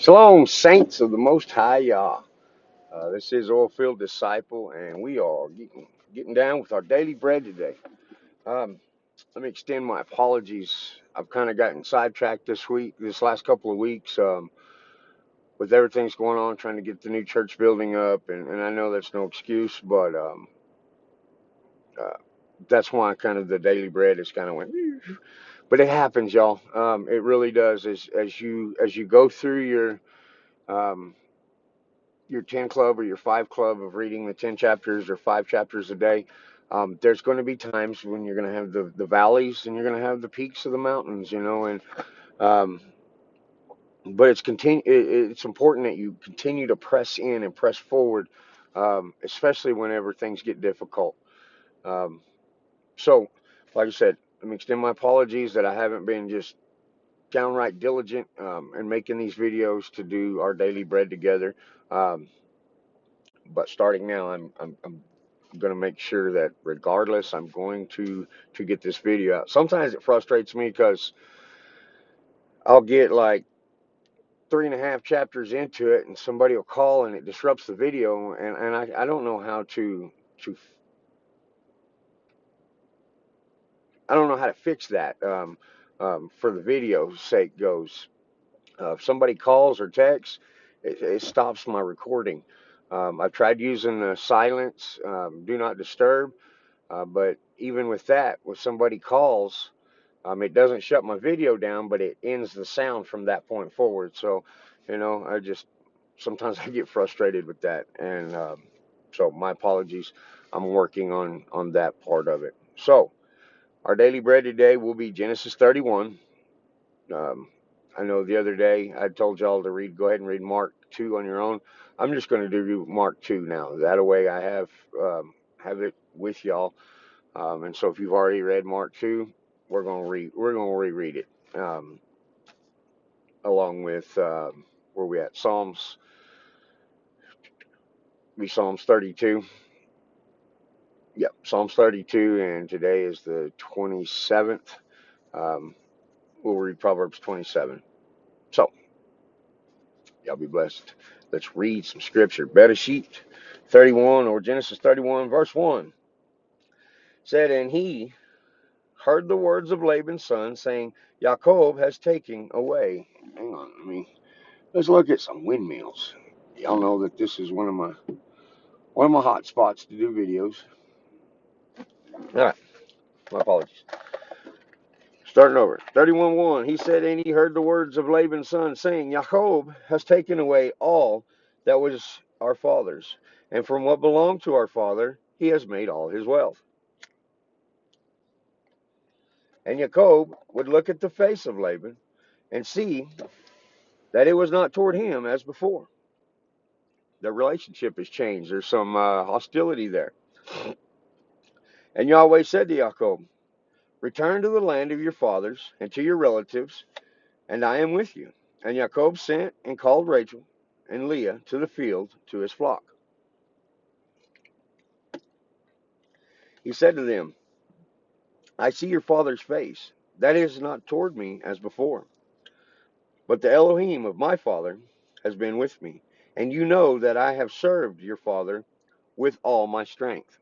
Shalom, saints of the Most High Yah. This is Oilfield Disciple, and we are getting down with our daily bread today. Um, Let me extend my apologies. I've kind of gotten sidetracked this last couple of weeks, with everything's going on, trying to get the new church building up, and I know that's no excuse, but uh, that's why kind of the daily bread is kind of went. But it happens, y'all. It really does. As you go through um, your 10 club or your 5 club of reading the 10 chapters or 5 chapters a day, there's going to be times when you're going to have the valleys and you're going to have the peaks of the mountains, and um, but it's important that you continue to press in and press forward, especially whenever things get difficult. Um, so, like I said, let me extend my apologies that I haven't been just downright diligent in making these videos to do our daily bread together. Um, but starting now, I'm going to make sure that regardless, I'm going to get this video out. Sometimes it frustrates me because I'll get like 3.5 chapters into it, and somebody will call and it disrupts the video, and I don't know how to I don't know how to fix that. For the video's sake goes, if somebody calls or texts, it stops my recording. I've tried using the silence, do not disturb. But even with that, when somebody calls, it doesn't shut my video down, but it ends the sound from that point forward. So, I just sometimes I get frustrated with that, and so my apologies. I'm working on that part of it. So, our daily bread today will be Genesis 31. Um, I know the other day I told y'all to go ahead and read Mark 2 on your own. I'm just going to do Mark 2 now. That way I have it with y'all. And so if you've already read Mark 2, we're gonna reread it, along with where we at Psalms 32. Yep, Psalms 32, and today is the 27th. Um, we'll read Proverbs 27. So y'all be blessed. Let's read some scripture. Bereshit 31, or Genesis 31 verse 1 said, and he heard the words of Laban's son, saying, Jacob has taken away. Hang on, let's look at some windmills. Y'all know that this is one of my hot spots to do videos. All right, my apologies. Starting over. 31:1. He said, and he heard the words of Laban's son, saying, Jacob has taken away all that was our father's, and from what belonged to our father, he has made all his wealth. And Jacob would look at the face of Laban and see that it was not toward him as before. The relationship has changed. There's some hostility there. And Yahweh said to Jacob, return to the land of your fathers and to your relatives, and I am with you. And Jacob sent and called Rachel and Leah to the field to his flock. He said to them, I see your father's face. That is not toward me as before. But the Elohim of my father has been with me. And you know that I have served your father with all my strength.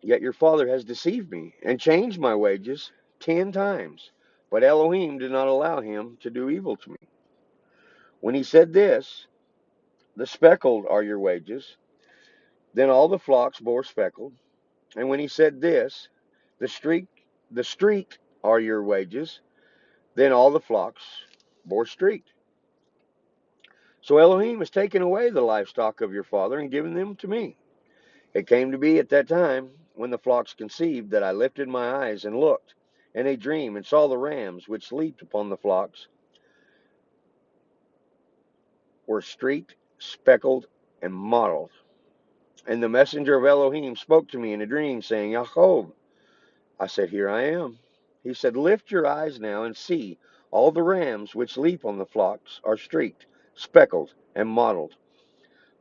Yet your father has deceived me and changed my wages 10 times. But Elohim did not allow him to do evil to me. When he said this, the speckled are your wages. Then all the flocks bore speckled. And when he said this, the streaked are your wages. Then all the flocks bore streaked. So Elohim has taken away the livestock of your father and given them to me. It came to be at that time when the flocks conceived that I lifted my eyes and looked in a dream and saw the rams which leaped upon the flocks were streaked, speckled, and mottled. And the messenger of Elohim spoke to me in a dream, saying, Jacob. I said, here I am. He said, lift your eyes now and see. All the rams which leap on the flocks are streaked, speckled, and mottled.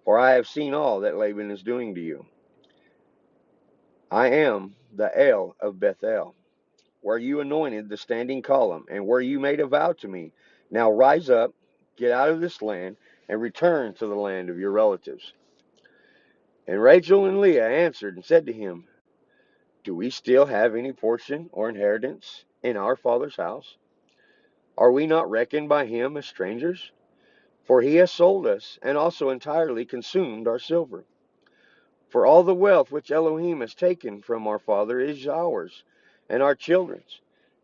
For I have seen all that Laban is doing to you. I am the El of Bethel, where you anointed the standing column, and where you made a vow to me. Now rise up, get out of this land, and return to the land of your relatives." And Rachel and Leah answered and said to him, "Do we still have any portion or inheritance in our father's house? Are we not reckoned by him as strangers? For he has sold us, and also entirely consumed our silver. For all the wealth which Elohim has taken from our father is ours and our children's.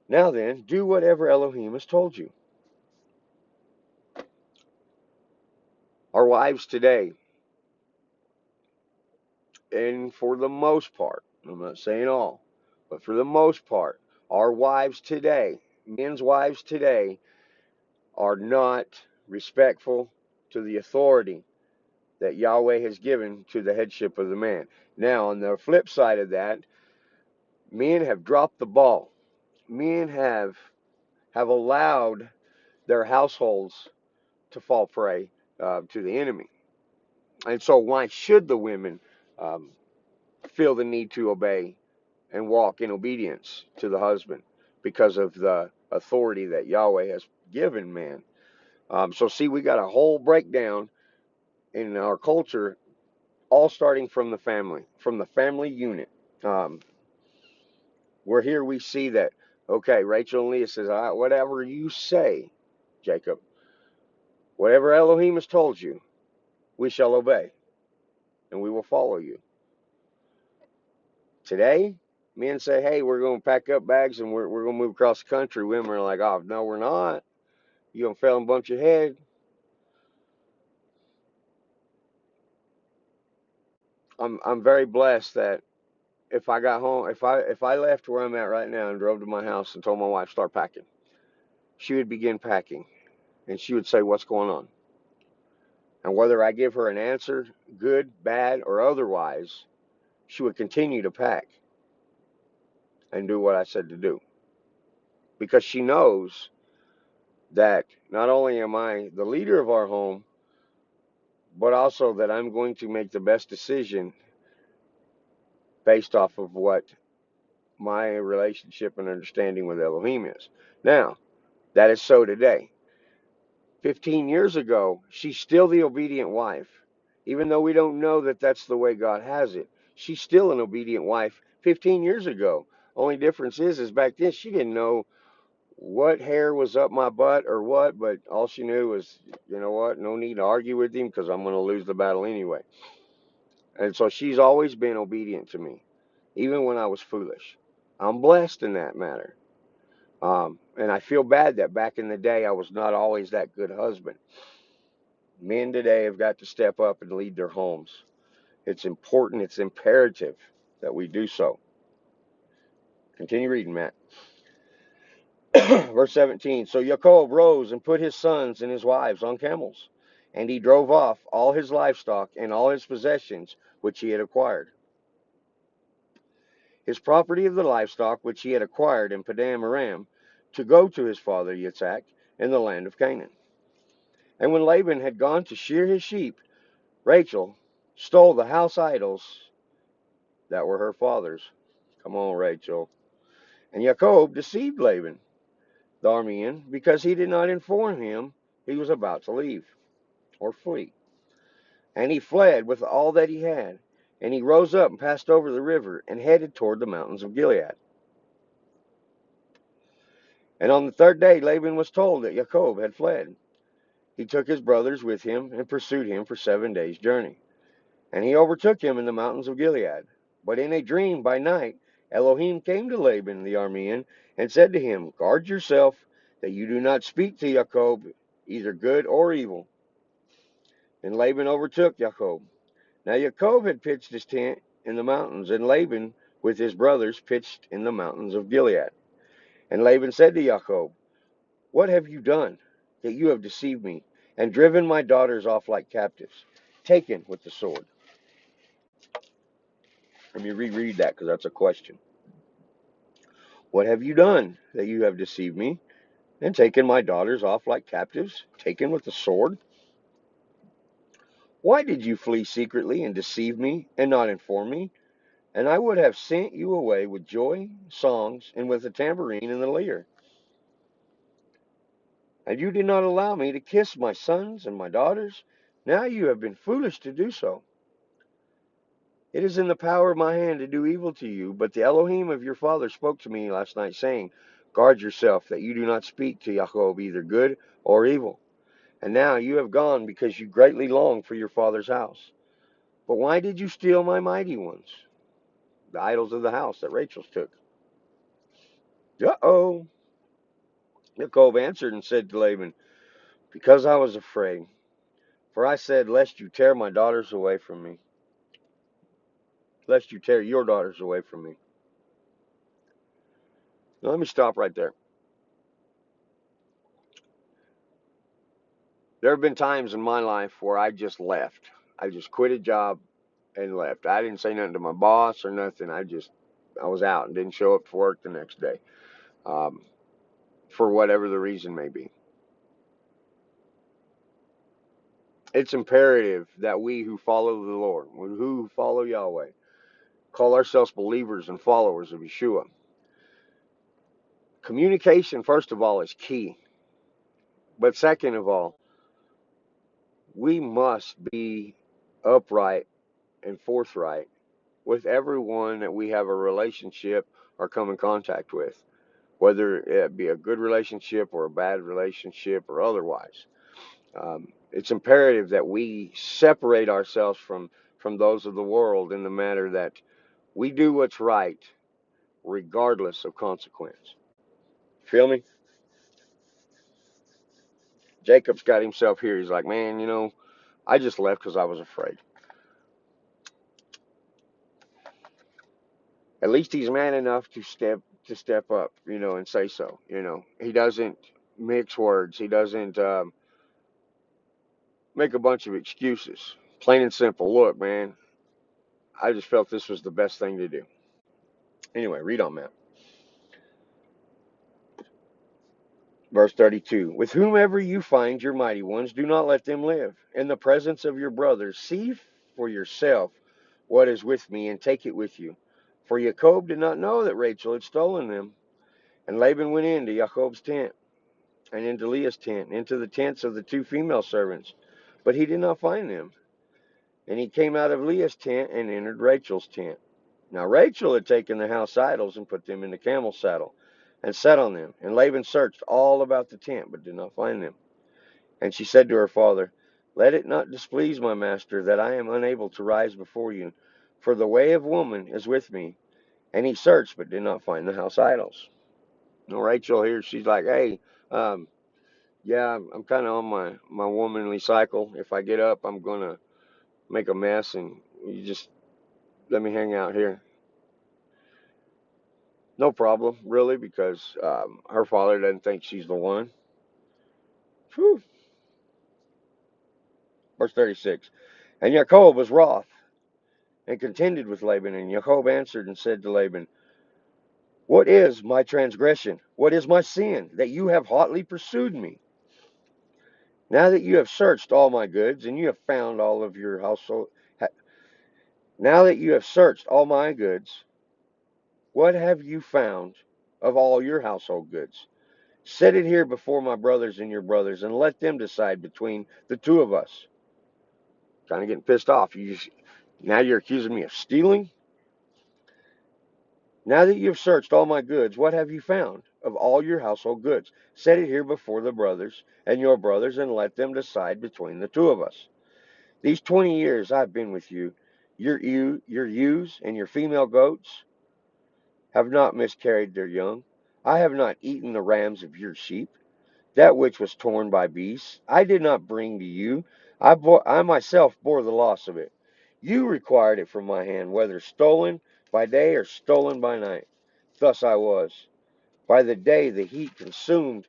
Now then, do whatever Elohim has told you." Our wives today, and for the most part, I'm not saying all, but for the most part, our wives today, men's wives today, are not respectful to the authority that Yahweh has given to the headship of the man. Now, on the flip side of that, men have dropped the ball. Men have allowed their households to fall prey to the enemy. And so why should the women um, feel the need to obey and walk in obedience to the husband because of the authority that Yahweh has given man? So see, we got a whole breakdown in our culture, all starting from the family unit. Um, where here we see that, okay, Rachel and Leah says, "All right, whatever you say, Jacob, whatever Elohim has told you, we shall obey, and we will follow you." Today, men say, "Hey, we're going to pack up bags and we're going to move across the country." Women are like, "Oh, no, we're not. You're going to fail and bump your head." I'm very blessed that if I got home, if I left where I'm at right now and drove to my house and told my wife start packing, she would begin packing, and she would say, "What's going on?" And whether I give her an answer, good, bad, or otherwise, she would continue to pack and do what I said to do. Because she knows that not only am I the leader of our home, but also that I'm going to make the best decision based off of what my relationship and understanding with Elohim is. Now, that is so today. 15 years ago, she's still the obedient wife. Even though we don't know that that's the way God has it, she's still an obedient wife 15 years ago. Only difference is back then she didn't know what hair was up my butt or what, but all she knew was, you know what, no need to argue with him because I'm going to lose the battle anyway. And so she's always been obedient to me, even when I was foolish. I'm blessed in that matter. And I feel bad that back in the day I was not always that good husband. Men today have got to step up and lead their homes. It's important, it's imperative that we do so. Continue reading, Matt. Verse 17. So Jacob rose and put his sons and his wives on camels, and he drove off all his livestock and all his possessions which he had acquired. His property of the livestock which he had acquired in Padam Aram, to go to his father Yitzhak in the land of Canaan. And when Laban had gone to shear his sheep, Rachel stole the house idols that were her father's. Come on, Rachel. And Jacob deceived Laban, the Aramean, because he did not inform him he was about to leave or flee. And he fled with all that he had. And he rose up and passed over the river and headed toward the mountains of Gilead. And on the third day Laban was told that Jacob had fled. He took his brothers with him and pursued him for 7 days' journey. And he overtook him in the mountains of Gilead. But in a dream by night Elohim came to Laban the Aramean and said to him, "Guard yourself that you do not speak to Jacob, either good or evil." And Laban overtook Jacob. Now Jacob had pitched his tent in the mountains, and Laban with his brothers pitched in the mountains of Gilead. And Laban said to Jacob, "What have you done, that you have deceived me, and driven my daughters off like captives, taken with the sword?" Let me reread that because that's a question. "What have you done, that you have deceived me, and taken my daughters off like captives, taken with the sword? Why did you flee secretly and deceive me, and not inform me? and I would have sent you away with joy, songs, and with a tambourine and the lyre. And you did not allow me to kiss my sons and my daughters. Now you have been foolish to do so. It is in the power of my hand to do evil to you, but the Elohim of your father spoke to me last night, saying, Guard yourself, that you do not speak to Jacob either good or evil. And now you have gone because you greatly long for your father's house. But why did you steal my mighty ones, the idols of the house that Rachel's took? Uh-oh. Jacob answered and said to Laban, Because I was afraid, for I said, Lest you tear my daughters away from me, lest you tear your daughters away from me. Now, let me stop right there. There have been times in my life where I just left. I just quit a job and left. I didn't say nothing to my boss or nothing. I was out and didn't show up to work the next day, um, for whatever the reason may be. It's imperative that we who follow the Lord, who follow Yahweh, call ourselves believers and followers of Yeshua. Communication, first of all, is key. But second of all, we must be upright and forthright with everyone that we have a relationship or come in contact with, whether it be a good relationship or a bad relationship or otherwise. It's imperative that we separate ourselves from those of the world in the matter that we do what's right regardless of consequence. Feel me? Jacob's got himself here. He's like, man, I just left because I was afraid. At least he's man enough to step up, and say so. He doesn't mix words. He doesn't make a bunch of excuses. Plain and simple. Look, man, I just felt this was the best thing to do. Anyway, read on, man. Verse 32. With whomever you find your mighty ones, do not let them live. In the presence of your brothers, see for yourself what is with me, and take it with you. For Jacob did not know that Rachel had stolen them. And Laban went into Jacob's tent, and into Leah's tent, and into the tents of the two female servants. But he did not find them. And he came out of Leah's tent and entered Rachel's tent. Now Rachel had taken the house idols and put them in the camel's saddle, and sat on them. And Laban searched all about the tent, but did not find them. And she said to her father, Let it not displease my master that I am unable to rise before you, for the way of woman is with me. And he searched, but did not find the house idols. Now Rachel here, she's like, hey, yeah, I'm kind of on my womanly cycle. If I get up, I'm going to make a mess, and you just let me hang out here. No problem, really, because her father doesn't think she's the one. Whew. Verse 36. And Jacob was wroth and contended with Laban. And Jacob answered and said to Laban, What is my transgression? What is my sin, that you have hotly pursued me? Now that you have searched all my goods, and you have found all of your household, now that you have searched all my goods, what have you found of all your household goods? Set it here before my brothers and your brothers, and let them decide between the two of us. Kind of getting pissed off. Now you're accusing me of stealing? Now that you have searched all my goods, what have you found of all your household goods? Set it here before the brothers and your brothers, and let them decide between the two of us. These 20 years I've been with you. Your ewes and your female goats have not miscarried their young. I have not eaten the rams of your sheep, that which was torn by beasts. I did not bring to you. I myself bore the loss of it. You required it from my hand, whether stolen by day or stolen by night. Thus I was. By the day the heat consumed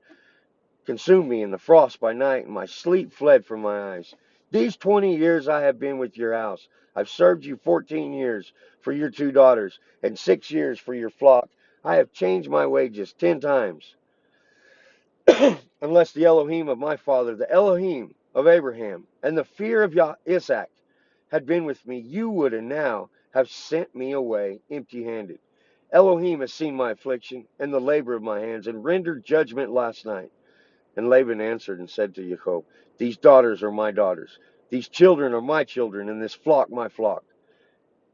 me, and the frost by night, and my sleep fled from my eyes. These 20 years I have been with your house. I've served you 14 years for your two daughters, and 6 years for your flock. I have changed my wages 10 times. Unless the Elohim of my father, the Elohim of Abraham, and the fear of Isaac had been with me, you would and now have sent me away empty-handed. Elohim has seen my affliction and the labor of my hands, and rendered judgment last night. And Laban answered and said to Jacob, These daughters are my daughters, these children are my children, and this flock my flock,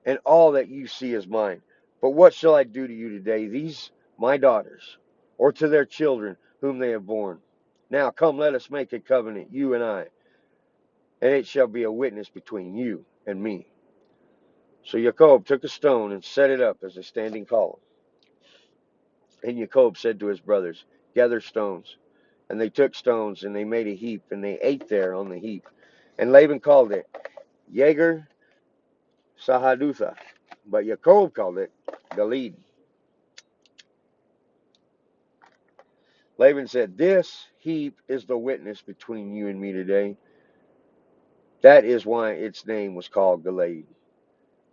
and all that you see is mine. But what shall I do to you today, these my daughters, or to their children whom they have borne? Now come, let us make a covenant, you and I, and it shall be a witness between you and me. So Jacob took a stone and set it up as a standing column. And Jacob said to his brothers, Gather stones. And they took stones, and they made a heap, and they ate there on the heap. And Laban called it Yegar Sahadutha, but Jacob called it Gilead. Laban said, This heap is the witness between you and me today. That is why its name was called Gilead.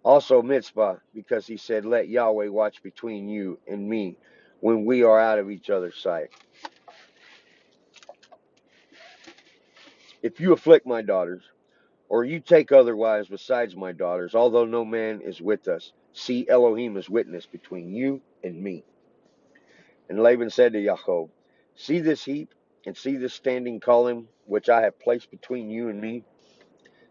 Also Mitzvah, because he said, Let Yahweh watch between you and me when we are out of each other's sight. If you afflict my daughters, or you take other wives besides my daughters, although no man is with us, see Elohim as witness between you and me. And Laban said to Jacob, See this heap, and see this standing column, which I have placed between you and me.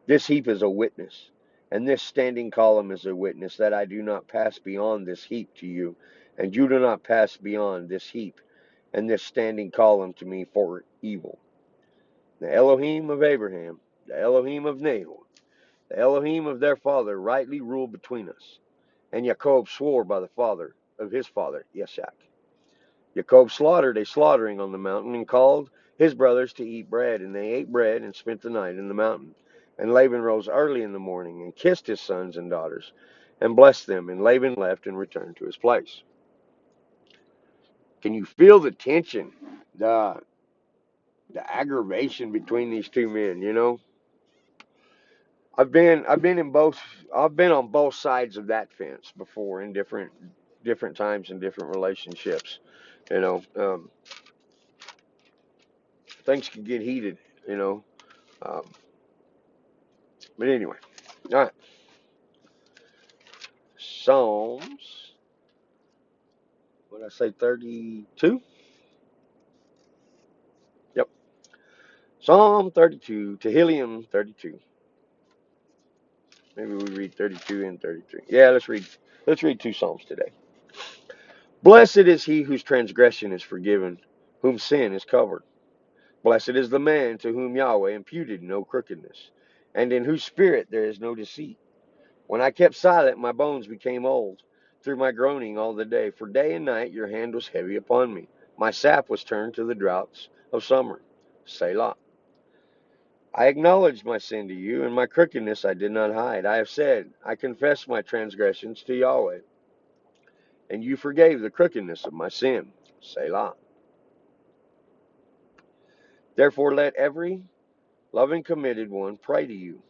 This heap is a witness, and this standing column is a witness that I do not pass beyond this heap to you, and you do not pass beyond this heap and this standing column to me for evil. The Elohim of Abraham, the Elohim of Nahor, the Elohim of their father rightly rule between us. And Jacob swore by the father of his father, Yeshak. Jacob slaughtered a slaughtering on the mountain and called his brothers to eat bread. And they ate bread and spent the night in the mountain. And Laban rose early in the morning and kissed his sons and daughters and blessed them. And Laban left and returned to his place. Can you feel the tension, the aggravation between these two men? You know, I've been on both sides of that fence before in different times and different relationships. You know, things can get heated. You know, um, but anyway, all right. Psalms. What did I say? 32. Yep. Psalm 32. Tehillim 32. Maybe we read 32 and 33. Yeah, let's read. Let's read two psalms today. Blessed is he whose transgression is forgiven, whom sin is covered. Blessed is the man to whom Yahweh imputed no crookedness, and in whose spirit there is no deceit. When I kept silent, my bones became old, through my groaning all the day. For day and night your hand was heavy upon me. My sap was turned to the droughts of summer. Selah. I acknowledged my sin to you, and my crookedness I did not hide. I have said, I confess my transgressions to Yahweh, and you forgave the crookedness of my sin. Selah. Therefore let every loving committed one pray to you,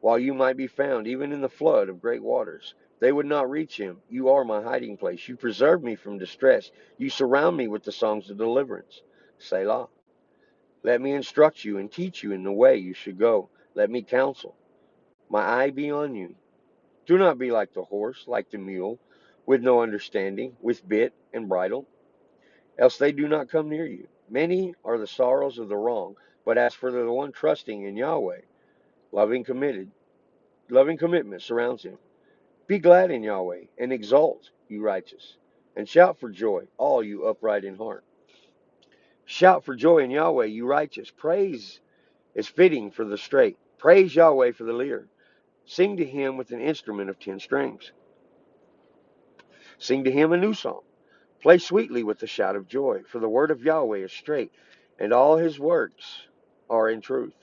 while you might be found, even in the flood of great waters. They would not reach him. You are my hiding place. You preserve me from distress. You surround me with the songs of deliverance. Selah. Let me instruct you and teach you in the way you should go. Let me counsel. My eye be on you. Do not be like the horse, like the mule, with no understanding, with bit and bridle, else they do not come near you. Many are the sorrows of the wrong, but as for the one trusting in Yahweh, loving committed, loving commitment surrounds him. Be glad in Yahweh, and exult, you righteous, and shout for joy, all you upright in heart. Shout for joy in Yahweh, you righteous. Praise is fitting for the straight. Praise Yahweh for the lyre. Sing to him with an instrument of 10 strings. Sing to him a new song. Play sweetly with the shout of joy, for the word of Yahweh is straight, and all his works are in truth.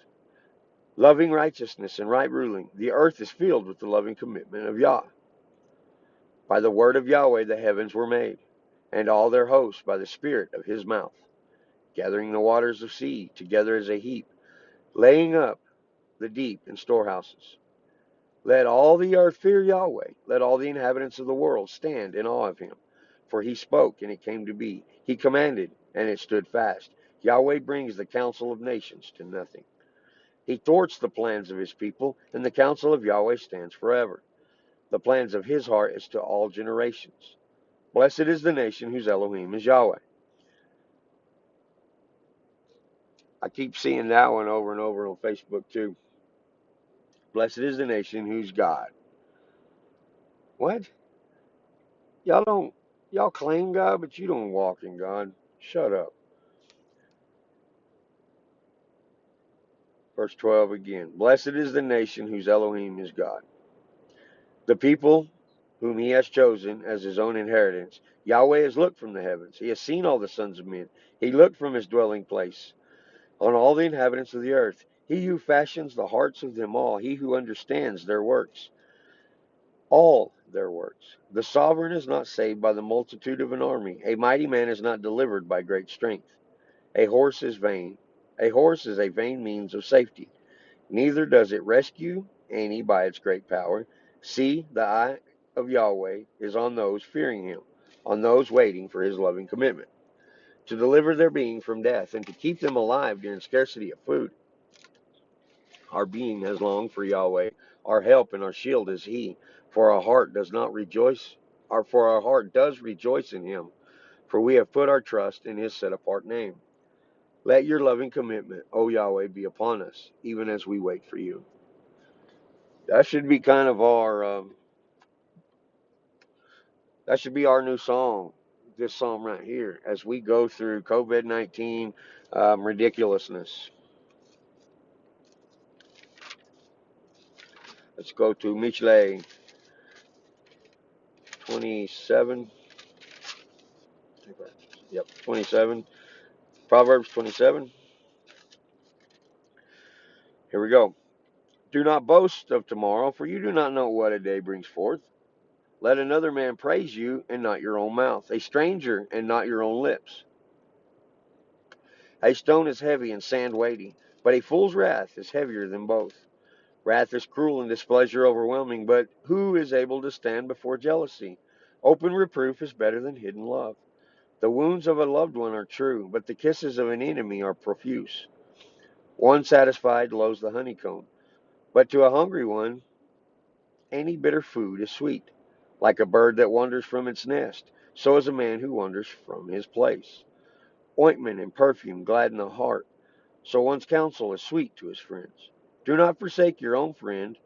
Loving righteousness and right ruling, the earth is filled with the loving commitment of Yah. By the word of Yahweh the heavens were made, and all their hosts by the spirit of his mouth, gathering the waters of sea together as a heap, laying up the deep in storehouses. Let all the earth fear Yahweh. Let all the inhabitants of the world stand in awe of him. For he spoke, and it came to be. He commanded, and it stood fast. Yahweh brings the counsel of nations to nothing. He thwarts the plans of his people, and the counsel of Yahweh stands forever. The plans of his heart is to all generations. Blessed is the nation whose Elohim is Yahweh. I keep seeing that one over and over on Facebook too. Blessed is the nation whose God. What? Y'all don't, y'all claim God, but you don't walk in God. Shut up. Verse 12 again. Blessed is the nation whose Elohim is God. The people whom he has chosen as his own inheritance. Yahweh has looked from the heavens. He has seen all the sons of men. He looked from his dwelling place on all the inhabitants of the earth. He who fashions the hearts of them all. He who understands their works. All their works. The sovereign is not saved by the multitude of an army. A mighty man is not delivered by great strength. A horse is vain. A horse is a vain means of safety. Neither does it rescue any by its great power. See, the eye of Yahweh is on those fearing him, on those waiting for his loving commitment, to deliver their being from death and to keep them alive during scarcity of food. Our being has longed for Yahweh. Our help and our shield is he. For our heart does not rejoice, or for our heart does rejoice in him. For we have put our trust in his set apart name. Let your loving commitment, O Yahweh, be upon us, even as we wait for you. That should be kind of that should be our new song. This psalm right here, as we go through COVID-19 ridiculousness. Let's go to Mishle 27. Yep, 27. Proverbs 27. Here we go. Do not boast of tomorrow, for you do not know what a day brings forth. Let another man praise you, and not your own mouth, a stranger, and not your own lips. A stone is heavy and sand weighty, but a fool's wrath is heavier than both. Wrath is cruel and displeasure overwhelming, but who is able to stand before jealousy? Open reproof is better than hidden love. The wounds of a loved one are true, but the kisses of an enemy are profuse. One satisfied loathes the honeycomb, but to a hungry one any bitter food is sweet. Like a bird that wanders from its nest, so is a man who wanders from his place. Ointment and perfume gladden the heart, so one's counsel is sweet to his friends. Do not forsake your own friend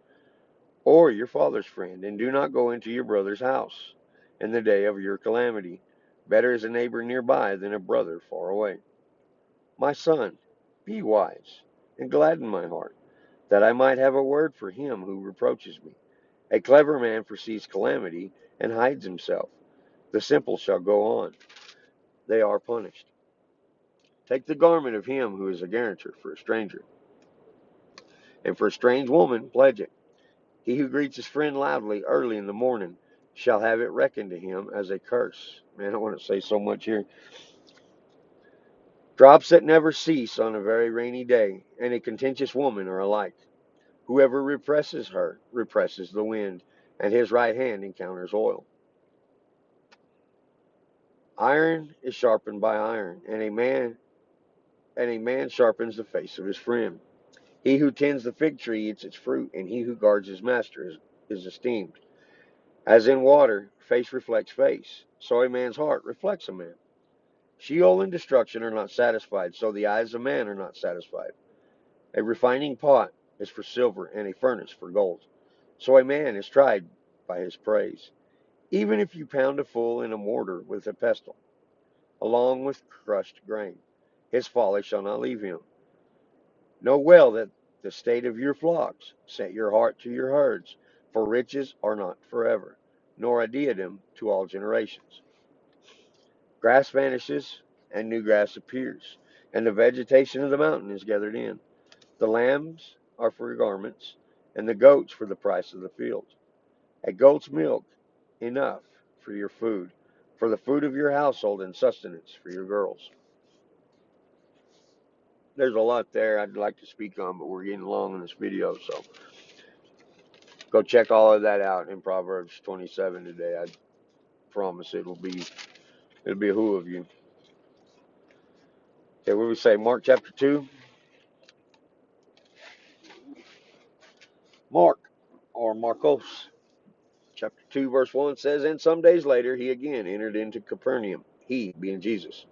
or your father's friend, and do not go into your brother's house in the day of your calamity. Better is a neighbor nearby than a brother far away. My son, be wise, and gladden my heart, that I might have a word for him who reproaches me. A clever man foresees calamity and hides himself. The simple shall go on. They are punished. Take the garment of him who is a guarantor for a stranger, and for a strange woman pledge it. He who greets his friend loudly early in the morning shall have it reckoned to him as a curse. Man, I want to say so much here. Drops that never cease on a very rainy day, and a contentious woman are alike. Whoever represses her represses the wind, and his right hand encounters oil. Iron is sharpened by iron, and a man sharpens the face of his friend. He who tends the fig tree eats its fruit, and he who guards his master is esteemed. As in water, face reflects face, so a man's heart reflects a man. Sheol and destruction are not satisfied, so the eyes of man are not satisfied. A refining pot is for silver, and a furnace for gold. So a man is tried by his praise. Even if you pound a fool in a mortar with a pestle, along with crushed grain, his folly shall not leave him. Know well that the state of your flocks, set your heart to your herds, for riches are not forever, nor a diadem to all generations. Grass vanishes, and new grass appears, and the vegetation of the mountain is gathered in. The lambs are for garments, and the goats for the price of the field. A goat's milk enough for your food, for the food of your household and sustenance for your girls. There's a lot there I'd like to speak on, but we're getting long in this video, so go check all of that out in Proverbs 27 today. I promise it'll be a who of you. Okay, what do we say? Mark chapter 2. Mark or Marcos. Chapter 2, verse 1 says, And some days later he again entered into Capernaum, he being Jesus.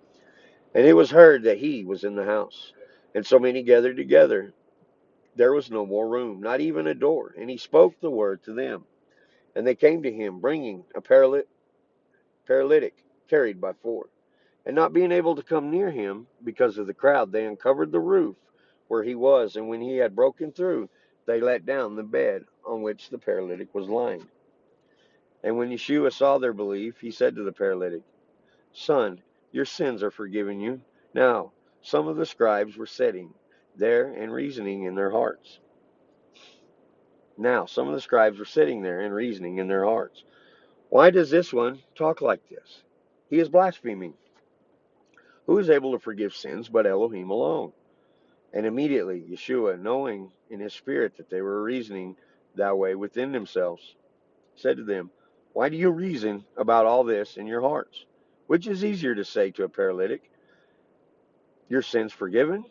And it was heard that he was in the house. And so many gathered together, there was no more room, not even a door. And he spoke the word to them. And they came to him, bringing a paralytic carried by four. And not being able to come near him because of the crowd, they uncovered the roof where he was. And when he had broken through, they let down the bed on which the paralytic was lying. And when Yeshua saw their belief, he said to the paralytic, Son, your sins are forgiven you. Now, some of the scribes were sitting there and reasoning in their hearts. Why does this one talk like this? He is blaspheming. Who is able to forgive sins but Elohim alone? And immediately Yeshua, knowing in his spirit that they were reasoning that way within themselves, said to them, Why do you reason about all this in your hearts? Which is easier to say to a paralytic, Your sins forgiven,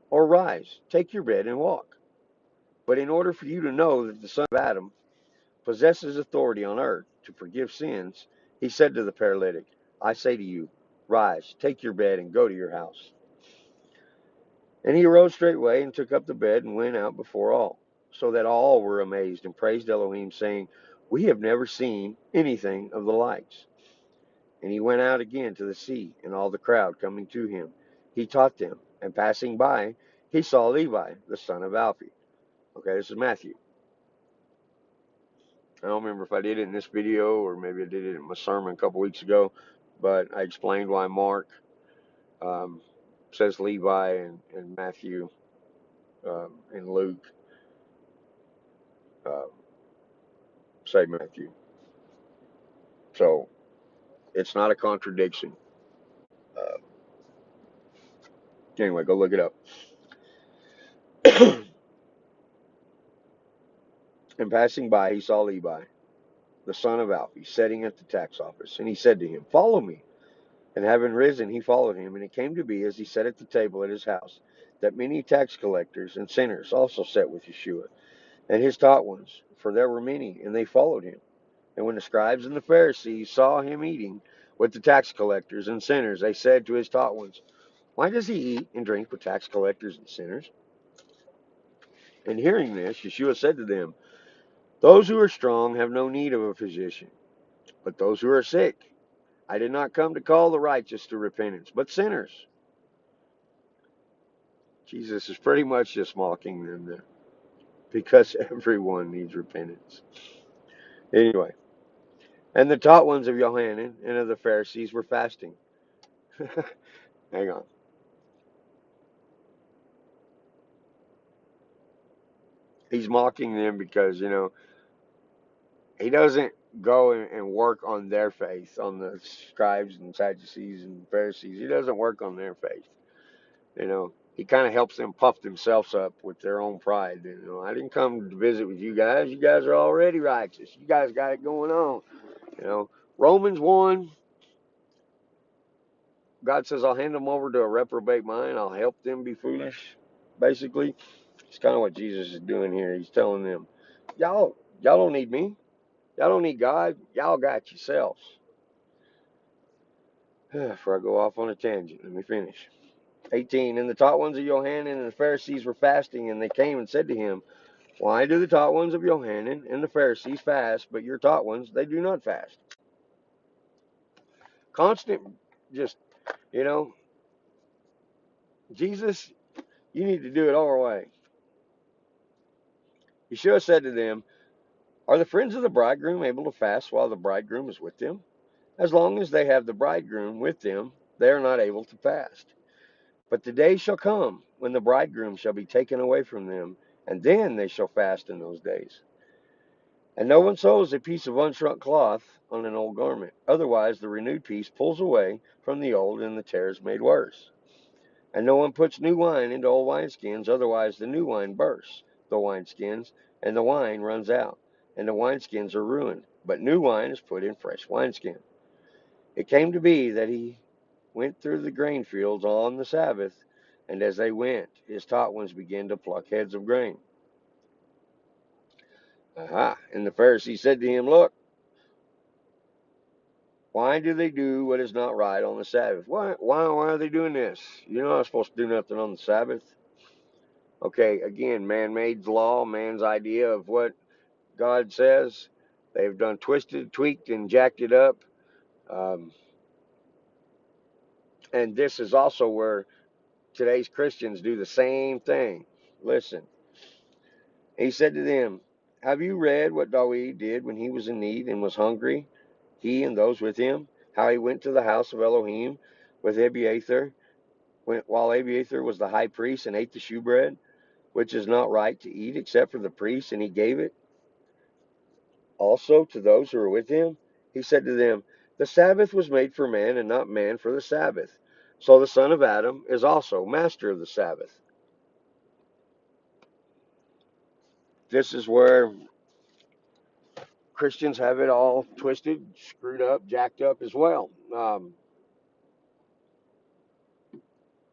or rise, take your bed and walk? But in order for you to know that the Son of Adam possesses authority on earth to forgive sins, he said to the paralytic, I say to you, rise, take your bed, and go to your house. And he arose straightway and took up the bed and went out before all, so that all were amazed and praised Elohim, saying, We have never seen anything of the likes. And he went out again to the sea, and all the crowd coming to him, he taught them. And passing by, he saw Levi, the son of Alphaeus. Okay, this is Matthew. I don't remember if I did it in this video or maybe I did it in my sermon a couple weeks ago, but I explained why Mark um, says Levi and Matthew and Luke uh, say Matthew. So it's not a contradiction. Uh, anyway, go look it up. And passing by, he saw Levi, the son of Alphaeus, sitting at the tax office. And he said to him, Follow me. And having risen, he followed him. And it came to be, as he sat at the table at his house, that many tax collectors and sinners also sat with Yeshua, and his taught ones, for there were many, and they followed him. And when the scribes and the Pharisees saw him eating with the tax collectors and sinners, they said to his taught ones, Why does he eat and drink with tax collectors and sinners? And hearing this, Yeshua said to them, Those who are strong have no need of a physician, but those who are sick. I did not come to call the righteous to repentance, but sinners. Jesus is pretty much just mocking them there, because everyone needs repentance. Anyway, and the taught ones of Johanan and of the Pharisees were fasting. Hang on. He's mocking them because, he doesn't go and work on their faith, on the scribes and Sadducees and Pharisees. He doesn't work on their faith. He kind of helps them puff themselves up with their own pride. I didn't come to visit with you guys. You guys are already righteous. You guys got it going on. Romans 1, God says, I'll hand them over to a reprobate mind. I'll help them be foolish, basically. It's kind of what Jesus is doing here. He's telling them, y'all don't need me. Y'all don't need God. Y'all got yourselves. Before I go off on a tangent, let me finish. 18, and the taught ones of Johanan and the Pharisees were fasting, and they came and said to him, Why do the taught ones of Johanan and the Pharisees fast, but your taught ones, they do not fast? Constant, just, you know, Jesus, you need to do it our way. Yeshua said to them, Are the friends of the bridegroom able to fast while the bridegroom is with them? As long as they have the bridegroom with them, they are not able to fast. But the day shall come when the bridegroom shall be taken away from them, and then they shall fast in those days. And no one sews a piece of unshrunk cloth on an old garment. Otherwise, the renewed piece pulls away from the old, and the tear is made worse. And no one puts new wine into old wineskins. Otherwise, the new wine bursts the wineskins, and the wine runs out, and the wineskins are ruined. But new wine is put in fresh wineskins. It came to be that he went through the grain fields on the Sabbath, and as they went, his taught ones began to pluck heads of grain. Aha! And the Pharisees said to him, Look, Why do they do what is not right on the Sabbath? Why are they doing this? You're not supposed to do nothing on the Sabbath. Okay, again, man-made law, man's idea of what God says. They've done twisted, tweaked, and jacked it up. Um, and this is also where today's Christians do the same thing. Listen, he said to them, have you read what David did when he was in need and was hungry, he and those with him? How he went to the house of Elohim with Abiathar, while Abiathar was the high priest, and ate the shewbread, which is not right to eat except for the priest, and he gave it also to those who were with him. He said to them, the Sabbath was made for man, and not man for the Sabbath. So the son of Adam is also master of the Sabbath. This is where Christians have it all twisted, screwed up, jacked up as well.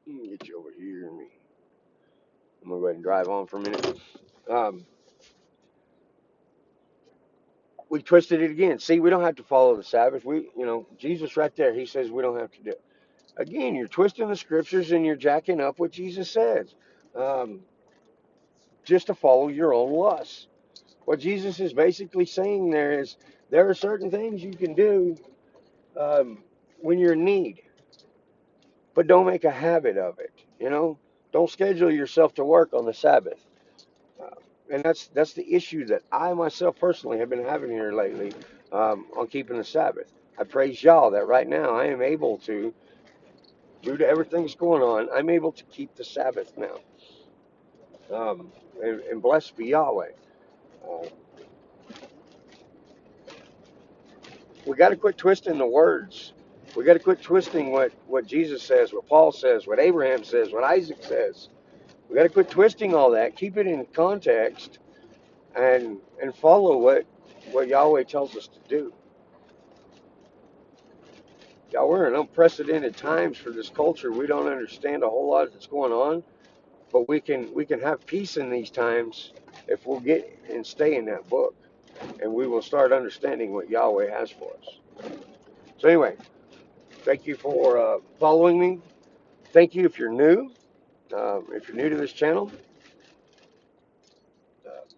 Let me get you over here. I'm going to go ahead and drive on for a minute. Um, we twisted it again. See, we don't have to follow the Sabbath. Jesus right there, he says we don't have to do it. Again, you're twisting the scriptures and you're jacking up what Jesus says, just to follow your own lusts. What Jesus is basically saying there is there are certain things you can do when you're in need, but don't make a habit of it. Don't schedule yourself to work on the Sabbath. Uh, and that's the issue that I myself personally have been having here lately on keeping the Sabbath. I praise y'all that right now I am able to, due to everything that's going on, I'm able to keep the Sabbath now. And blessed be Yahweh. Uh, we got to quit twisting the words. We got to quit twisting what Jesus says, what Paul says, what Abraham says, what Isaac says. We got to quit twisting all that. Keep it in context and follow what Yahweh tells us to do. Yeah, we're in unprecedented times for this culture. We don't understand a whole lot that's going on, but we can have peace in these times if we'll get and stay in that book, and we will start understanding what Yahweh has for us. So anyway, thank you for following me. Thank you if you're new. If you're new to this channel,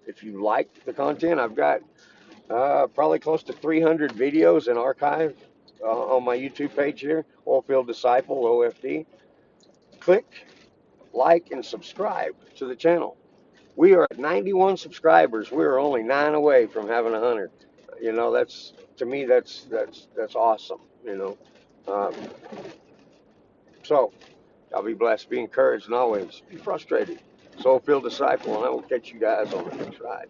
if you like the content, I've got probably close to 300 videos in archive on my YouTube page here, Oilfield Disciple OFD. Click, like, and subscribe to the channel. We are at 91 subscribers. We are only 9 away from having 100. That's to me that's awesome. Um, so I'll be blessed, be encouraged, and always be frustrated. So feel disciple, and I will catch you guys on the next ride.